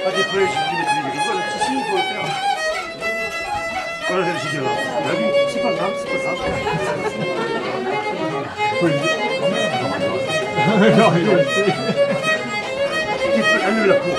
Pas des collèges, il faut le faire. Voilà, j'ai dit là. C'est pas grave, c'est pas grave. Non, il le sait. Il faut annuler la cour.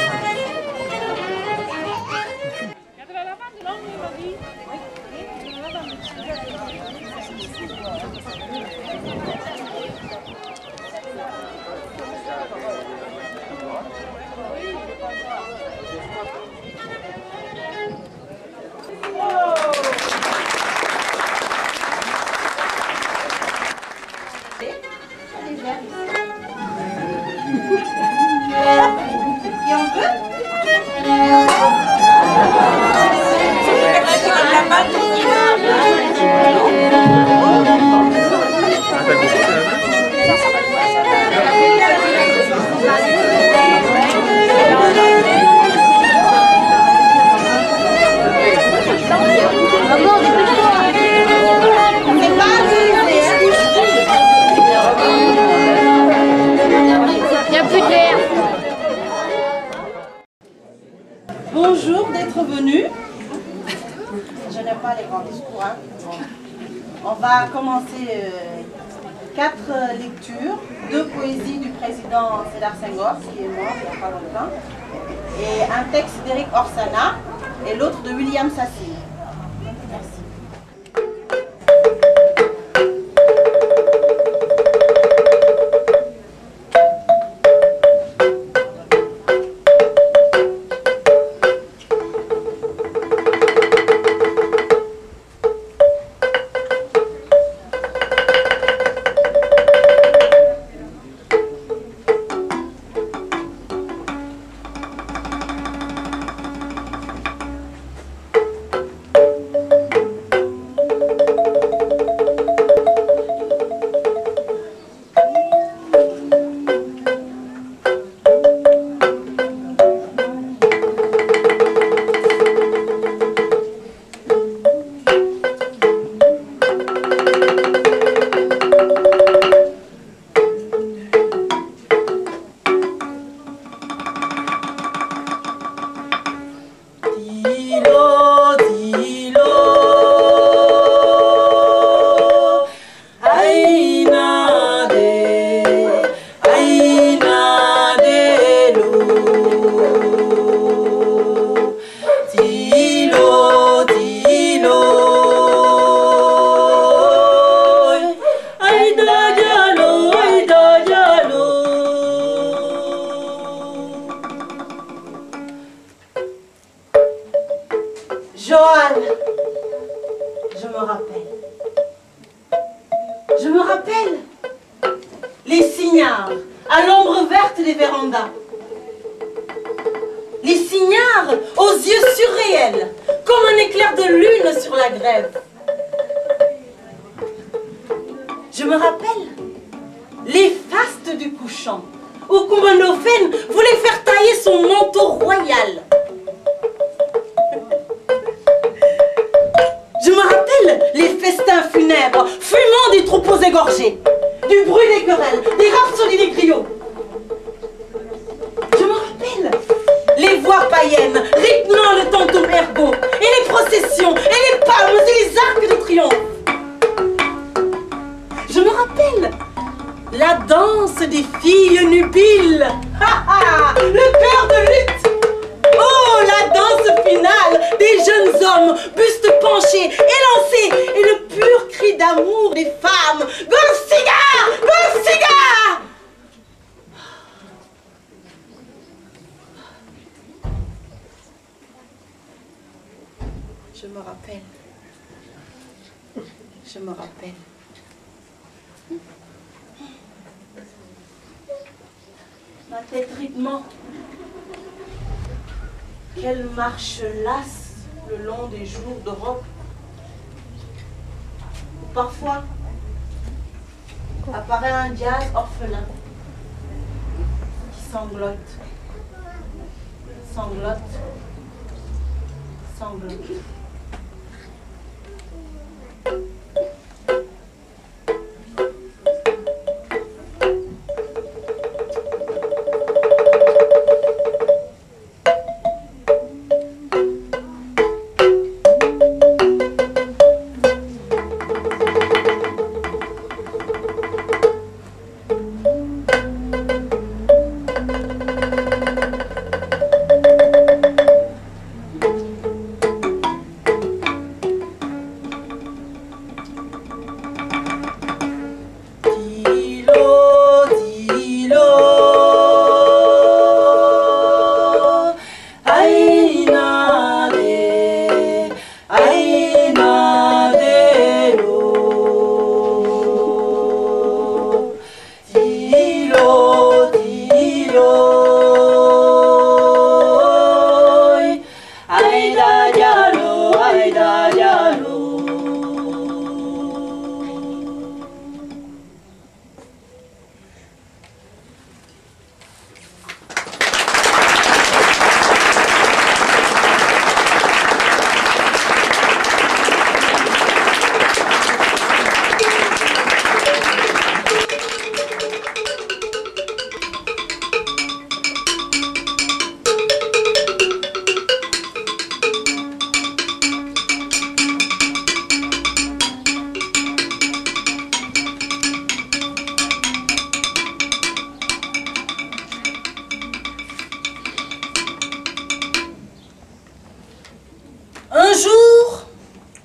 Et on veut bonjour d'être venu. Je n'aime pas les grands discours. Hein. On va commencer 4 lectures, 2 poésies du président Sédar Senghor, qui est mort il n'y a pas longtemps, et un texte d'Éric Orsana et l'autre de William Sassine. Merci. Johan, je me rappelle les cignards à l'ombre verte des vérandas, les cignards aux yeux surréels comme un éclair de lune sur la grève. Je me rappelle les fastes du couchant où Kumanofen voulait faire tailler son manteau royal. Je me rappelle les festins funèbres, fumant des troupeaux égorgés, du bruit des querelles, des rhapsodies des griots. Je me rappelle les voix païennes rythmant le tantum ergo, et les processions, et les palmes, et les arcs de triomphe. Je me rappelle la danse des filles nubiles, le cœur de lutte. Oh, la danse finale des jeunes hommes, bustes penchés, élancés, et le pur cri d'amour des femmes. Golsiga! Golsiga! Je me rappelle. Je me rappelle. Ma tête rythmant. Quelle marche lasse le long des jours d'Europe. Parfois apparaît un jazz orphelin. sanglote, sanglote, sanglote.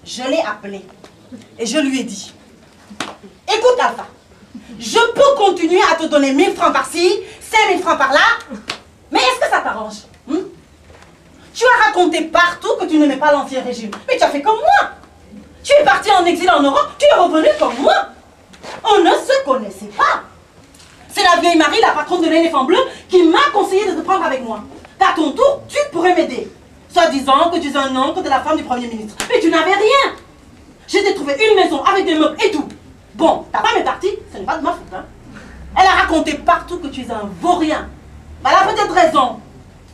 Je l'ai appelé et je lui ai dit, écoute Alpha, je peux continuer à te donner 1000 francs par-ci, 5000 francs par-là, mais est-ce que ça t'arrange? Tu as raconté partout que tu n'aimais pas l'ancien régime, mais tu as fait comme moi. Tu es parti en exil en Europe, tu es revenu comme moi. On ne se connaissait pas. C'est la vieille Marie, la patronne de l'éléphant bleu, qui m'a conseillé de te prendre avec moi. Qu'à ton tour, tu pourrais m'aider. Soit disant que tu es un oncle de la femme du Premier ministre. Mais tu n'avais rien. J'ai t'ai trouvé une maison avec des meubles et tout. Bon, ta femme est partie, ce n'est pas de ma faute. Hein. Elle a raconté partout que tu es un vaurien. Elle a peut-être raison.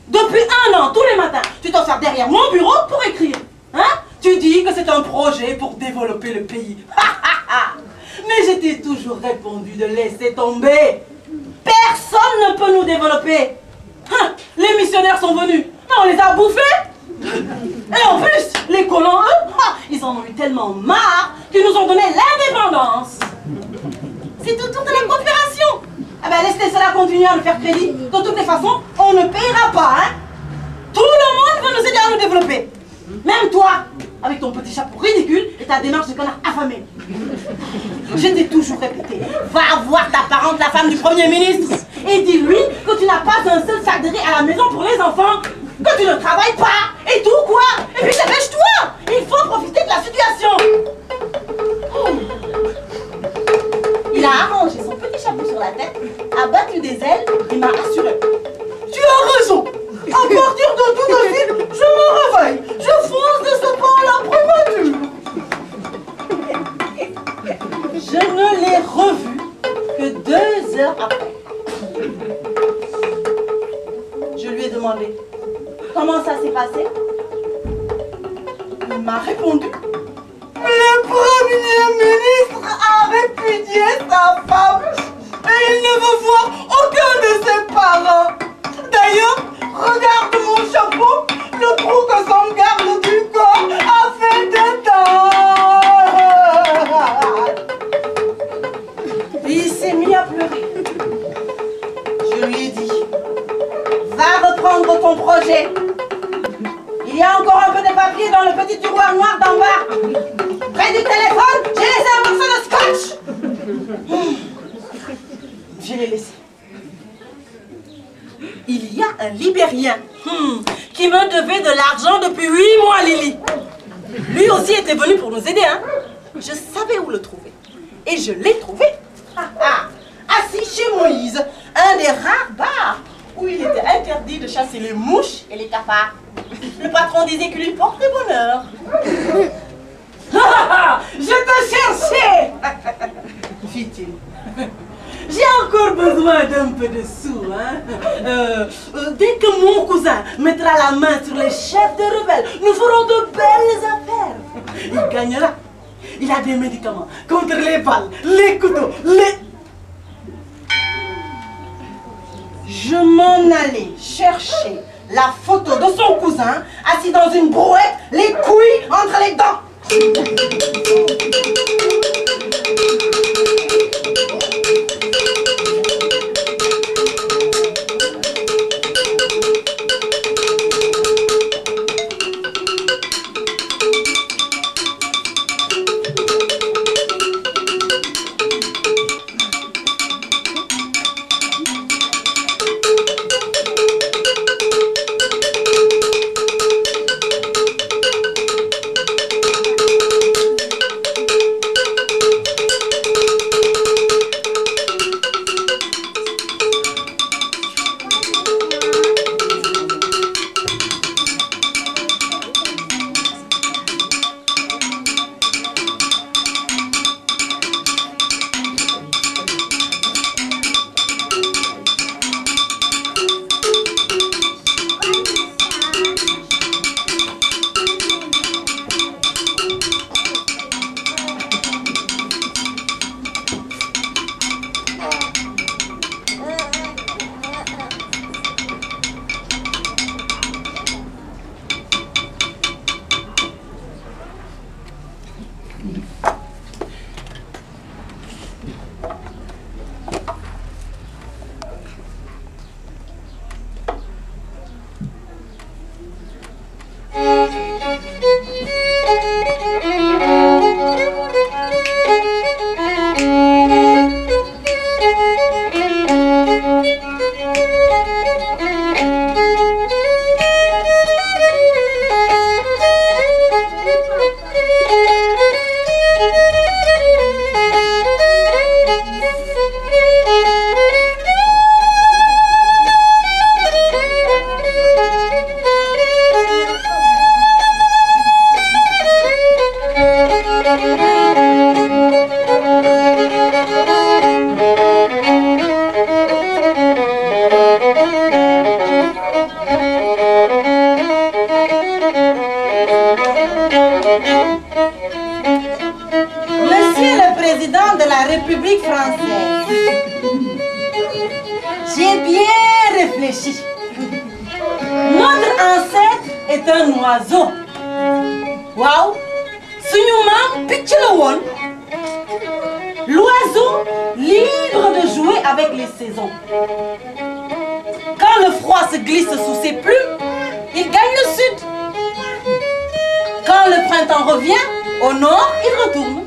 Depuis 1 an, tous les matins, tu t'en sers derrière mon bureau pour écrire. Hein? Tu dis que c'est un projet pour développer le pays. Mais je t'ai toujours répondu de laisser tomber. Personne ne peut nous développer. Hein? Les missionnaires sont venus. On les a bouffés. Et en plus, les colons, eux, ils en ont eu tellement marre qu'ils nous ont donné l'indépendance. C'est tout tour de la coopération. Ah ben laissez cela continuer à nous faire crédit. De toutes les façons, on ne payera pas. Hein? Tout le monde veut nous aider à nous développer. Même toi, avec ton petit chapeau ridicule et ta démarche de connard affamé. Je t'ai toujours répété, va voir ta parente, la femme du Premier ministre, et dis-lui que tu n'as pas un seul sac de riz à la maison pour les enfants, que tu ne travailles pas, et tout quoi. Et puis dépêche-toi, il faut profiter de la situation. Il a arrangé son petit chapeau sur la tête, a battu des ailes et m'a assuré. Tu as raison. À partir de tout de suite, je me réveille. Je fonce de ce pas à la primature. Je ne l'ai revu que 2 heures après. Je lui ai demandé comment ça s'est passé. Il m'a répondu. Le Premier ministre a répudié sa femme et il ne veut voir aucun de ses parents. D'ailleurs, regarde mon chapeau, le trou que son garde du corps a fait dedans. Il s'est mis à pleurer. Je lui ai dit, va reprendre ton projet. Il y a encore un peu de papier dans le petit tiroir noir d'en bas. Près du téléphone, j'ai laissé un morceau de scotch. Je l'ai laissé. Il y a un Libérien qui me devait de l'argent depuis 8 mois, Lily. Lui aussi était venu pour nous aider. Hein. Je savais où le trouver. Et je l'ai trouvé. Assis chez Moïse, un des rares bars où il était interdit de chasser les mouches et les cafards. Le patron disait qu'il lui portait bonheur. Je te cherchais, fit-il. J'ai encore besoin besoin d'un peu de sous, hein. Dès que mon cousin mettra la main sur les chefs de rebelles, nous ferons de belles affaires. Il gagnera. Il a des médicaments contre les balles, les couteaux, les... Je m'en allais chercher la photo de son cousin assis dans une brouette, les couilles entre les dents. Monsieur le Président de la République française, j'ai bien réfléchi. Notre ancêtre est un oiseau. Waouh! Suñu maam picc la woon. L'oiseau libre de jouer avec les saisons. Quand le froid se glisse sous ses plumes, il gagne le sud. Quand le printemps revient, au nord, il retourne.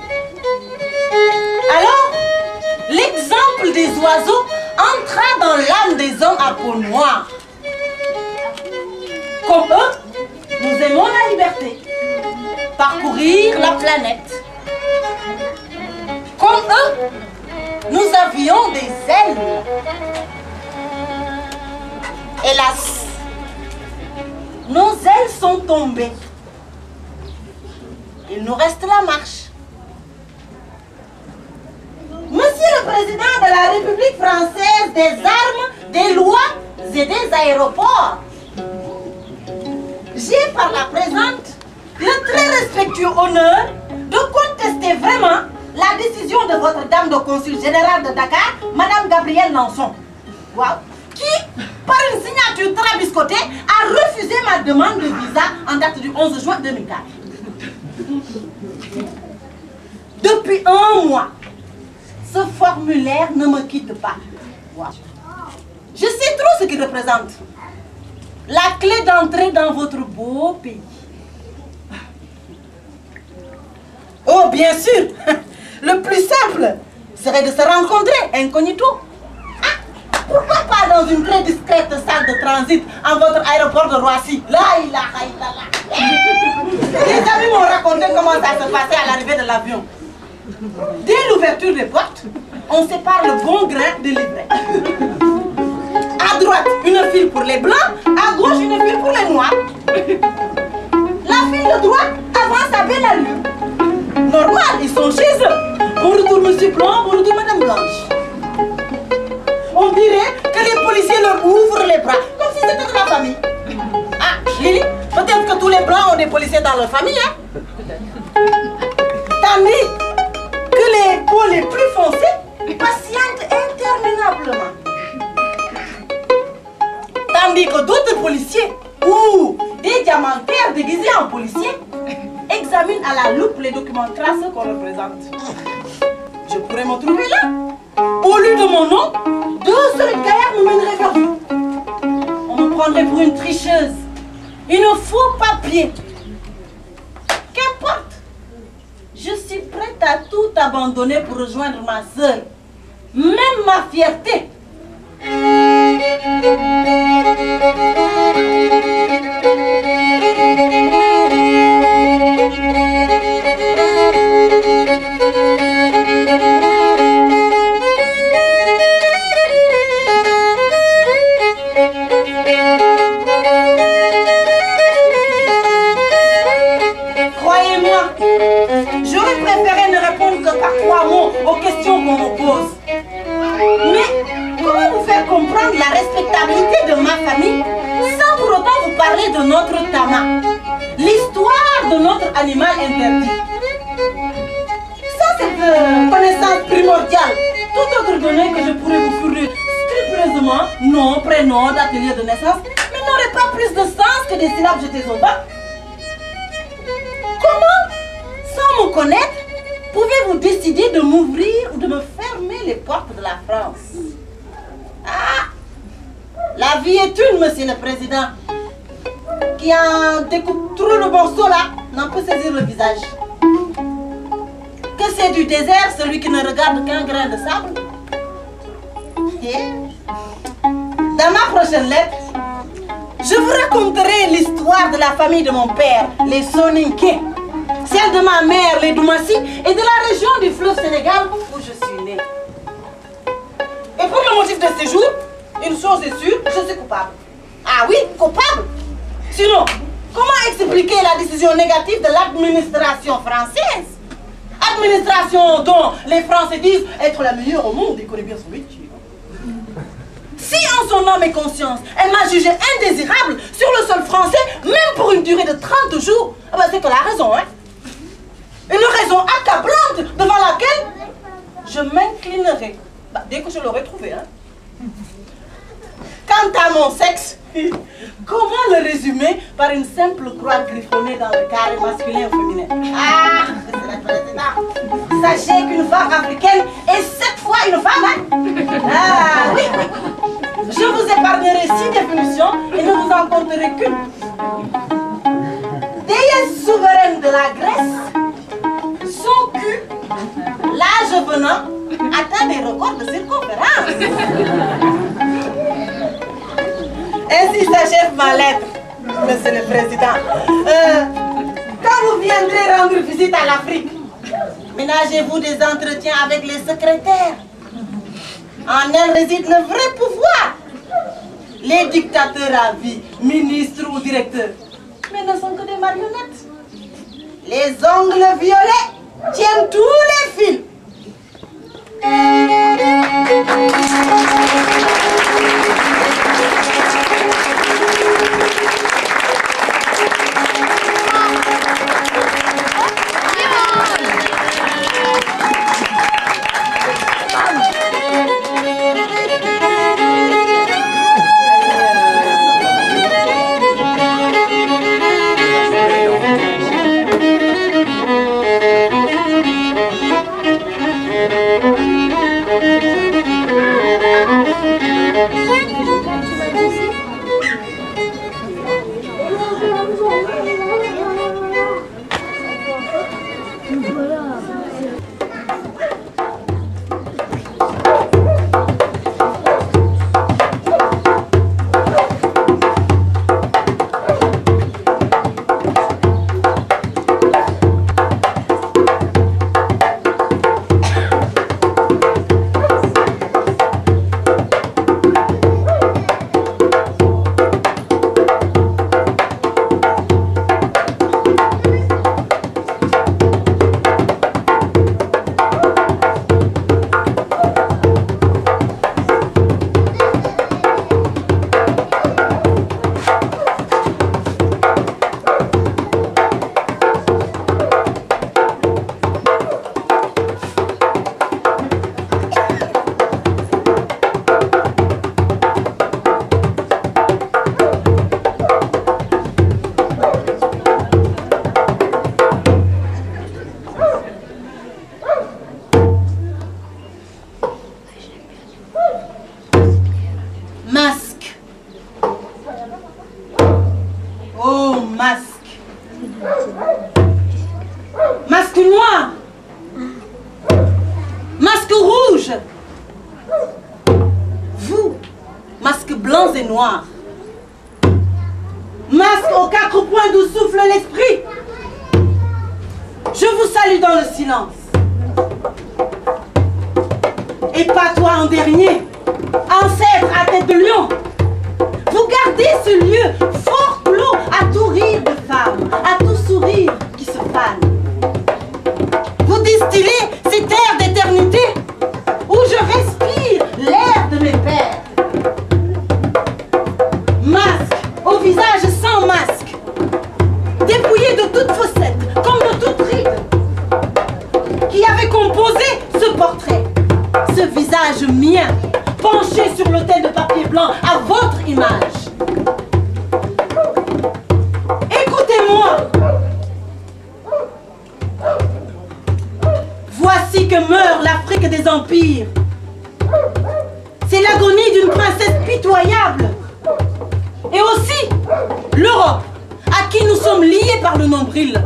Alors, l'exemple des oiseaux entra dans l'âme des hommes à peau noire. Comme eux, nous aimons la liberté, parcourir la planète. Comme eux, nous avions des ailes. Hélas, nos ailes sont tombées. Il nous reste la marche. Monsieur le Président de la République française, des armes, des lois et des aéroports, j'ai par la présente le très respectueux honneur de contester vraiment la décision de votre dame de consul général de Dakar, Madame Gabrielle Nanson, qui, par une signature trabiscotée, a refusé ma demande de visa en date du 11 juin 2004. Depuis un mois, ce formulaire ne me quitte pas. Je sais trop ce qu'il représente. La clé d'entrée dans votre beau pays. Oh, bien sûr, le plus simple serait de se rencontrer incognito. Ah, pourquoi pas dans une très discrète salle de transit en votre aéroport de Roissy? Là, ilaha illallah. Les amis m'ont raconté comment ça se passait à l'arrivée de l'avion. Dès l'ouverture des portes, on sépare le bon grain de l'ivraie. À droite, une file pour les blancs, à gauche, une file pour les noirs. La file de droite avance à belle allure. Normal, ils sont chez eux. Bon retour, monsieur Blanc, bon retour, madame Blanche. On on dirait que les policiers leur ouvrent les bras, comme si c'était de la famille. Ah, Lily, peut-être que tous les blancs ont des policiers dans leur famille, hein? Tandis que les peaux les plus foncées patientent interminablement. Tandis que d'autres policiers ou des diamantaires déguisés en policiers examinent à la loupe les documents tracés qu'on représente. Je pourrais me trouver là. Au lieu de mon nom, 2 solides gaillards me mèneraient vers vous. On me prendrait pour une tricheuse, une faux papier. Qu'importe. Je suis prête à tout abandonner pour rejoindre ma sœur. Même ma fierté. Croyez-moi, j'aurais préféré ne répondre que par 3 mots aux questions qu'on me pose. Mais comment vous faire comprendre la respectabilité de ma famille sans pour autant vous parler de notre tama, l'histoire de notre animal interdit? Sans cette connaissance primordiale, toute autre donnée que je pourrais vous fournir scrupuleusement, nom, prénom, d'atelier de naissance, mais n'aurait pas plus de sens que des syllabes jetées au bas. Comment, sans me connaître, pouvez-vous décider de m'ouvrir ou de me fermer les portes de la France? Ah! La vie est une, monsieur le président. Qui en découpe trop le morceau là, n'en peut saisir le visage. Que c'est du désert celui qui ne regarde qu'un grain de sable? Et dans ma prochaine lettre, je vous raconterai l'histoire de la famille de mon père, les Soninké, celle de ma mère, les Doumassi, et de la région du fleuve Sénégal où je suis née. Et pour le motif de séjour, une chose est sûre, je suis coupable. Ah oui, coupable. Sinon, comment expliquer la décision négative de l'administration française? Administration dont les Français disent être la meilleure au monde et connaît bien son métier. Si en son âme et conscience, elle m'a jugé indésirable sur le sol français, même pour une durée de 30 jours, eh ben c'est qu'elle a raison, hein? Une raison accablante devant laquelle je m'inclinerai. Bah, dès que je l'aurai trouvé, hein? Quant à mon sexe, comment le résumer par une simple croix griffonnée dans le carré masculin ou féminin? Ah, c'est la présidente. Sachez qu'une femme africaine est 7 fois une femme, hein? Ah, oui. Je vous épargnerai 6 définitions et ne vous en compterai qu'une. Déesse souveraine de la Grèce, son cul, l'âge venant, atteint des records de circonférence. Ainsi s'achève ma lettre, monsieur le président. Quand vous viendrez rendre visite à l'Afrique, ménagez-vous des entretiens avec les secrétaires. En elle réside le vrai pouvoir. Les dictateurs à vie, ministres ou directeurs, mais ne sont que des marionnettes. Les ongles violets tiennent tous les fils. blancs et noirs. Masque aux 4 points d'où souffle l'esprit. Je vous salue dans le silence. Et pas toi en dernier, ancêtre à tête de lion. Vous gardez ce lieu fort clos à tout rire de femme, à tout sourire qui se fane. Vous distillez cet air d'éternité où je respire l'air de mes pères. Masque au visage sans masque, dépouillé de toute fossette, comme de toute ride, qui avait composé ce portrait, ce visage mien, penché sur l'autel de papier blanc à votre image. Écoutez-moi. Voici que meurt l'Afrique des empires. C'est l'agonie d'une princesse pitoyable. Et aussi l'Europe, à qui nous sommes liés par le nombril.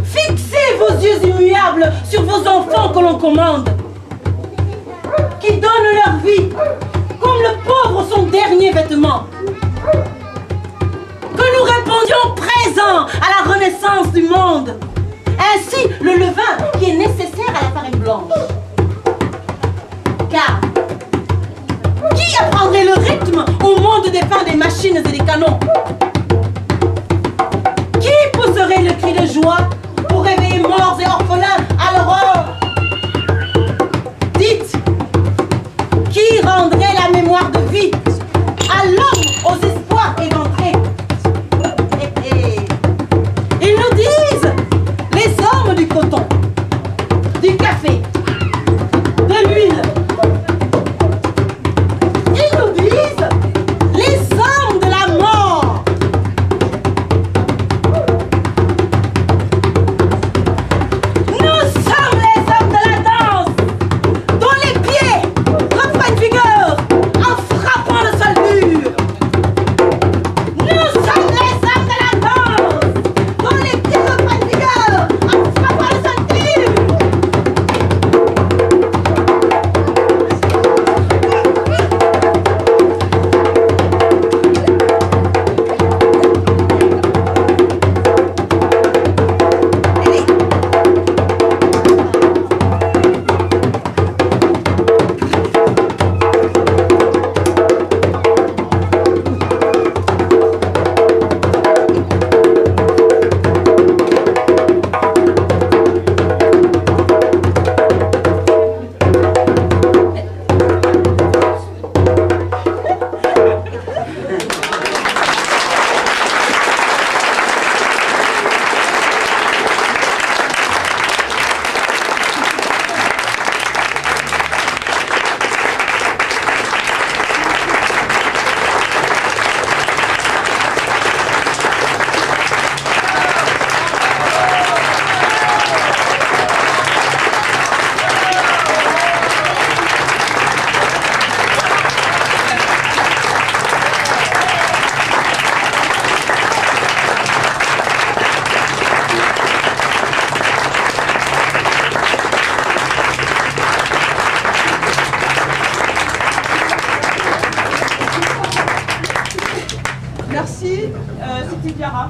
Fixez vos yeux immuables sur vos enfants que l'on commande, qui donnent leur vie, comme le pauvre son dernier vêtement. Que nous répondions présents à la renaissance du monde. Ainsi, le levain qui est nécessaire à la farine blanche. Car, qui apprendrait le rythme au monde des pains, des machines et des canons? Qui pousserait le cri de joie pour réveiller morts et orphelins à l'aurore? Dites, qui rendrait la mémoire de vie à l'homme aux espoirs éventrés? Ils nous disent, les hommes du coton, du café, de l'huile. Ils nous disent, les hommes de la mort. Nous sommes les hommes de la danse, dont les pieds reprennent vigueur en frappant le sol dur. Nous sommes les hommes de la danse, dont les pieds reprennent vigueur en frappant le sol dur. Merci, c'était Diarra.